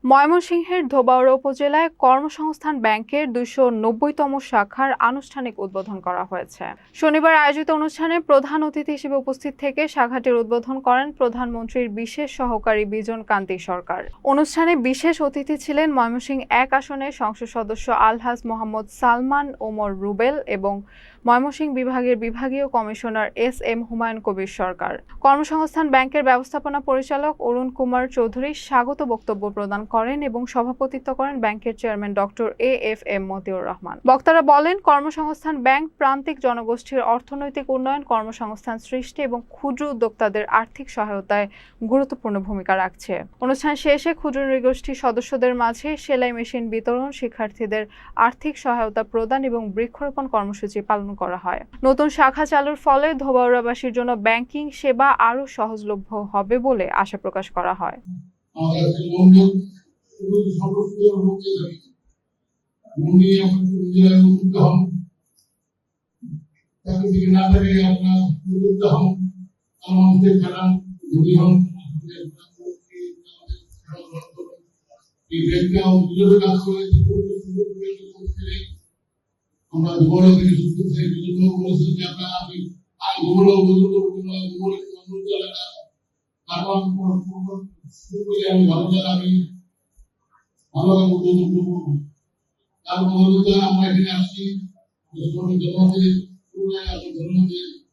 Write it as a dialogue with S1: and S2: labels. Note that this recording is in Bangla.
S1: ময়মনসিংহের ধোবাউড়া উপজেলায় কর্মসংস্থান ব্যাংকের ২৯০তম শাখার আনুষ্ঠানিক উদ্বোধন করা হয়েছে। শনিবার আয়োজিত অনুষ্ঠানে প্রধান অতিথি হিসেবে উপস্থিত থেকে শাখাটির উদ্বোধন করেন প্রধানমন্ত্রীর বিশেষ সহকারী বিজন কান্তি সরকার। অনুষ্ঠানে বিশেষ অতিথি ছিলেন ময়মনসিংহ ১ আসনের সংসদ সদস্য আলহাজ মোহাম্মদ সালমান ওমর রুবেল এবং ময়মনসিংহ বিভাগের বিভাগীয় কমিশনার এস.এম. হুমায়ুন কবির সরকার। কর্মসংস্থান ব্যাংকের ব্যবস্থাপনা পরিচালক অরুণ কুমার চৌধুরী স্বাগত বক্তব্য প্রদান করেন এবং সভাপতিত্ব করেন ব্যাংকের চেয়ারম্যান ডক্টর এ.এফ.এম. মতিউর রহমান। বক্তারা বলেন, কর্মসংস্থান ব্যাংক প্রান্তিক জনগোষ্ঠীর অর্থনৈতিক উন্নয়ন, কর্মসংস্থান সৃষ্টি এবং ক্ষুদ্র উদ্যোক্তাদের আর্থিক সহায়তায় গুরুত্বপূর্ণ ভূমিকা রাখছে। অনুষ্ঠান শেষে ক্ষুদ্র নৃগোষ্ঠীর সদস্যদের মাঝে সেলাই মেশিন বিতরণ, শিক্ষার্থীদের আর্থিক সহায়তা প্রদান এবং বৃক্ষরোপণ কর্মসূচি পালন করা হয়। নতুন শাখা চালুর ফলে ধোবাউড়াবাসীর জন্য ব্যাংকিং সেবা আরও সহজলভ্য হবে বলে আশা প্রকাশ করা হয়।
S2: আমরা দুপুরে থেকে সুস্থ থেকে বিভিন্ন বলেছেন যে আপনারা আমি দুপুরে কারণ আমি ভালো জায়গা আমি ভালোভাবে উদ্বোধন করবো। তার মধ্যে আমরা এখানে আসছি ধন্যবাদ।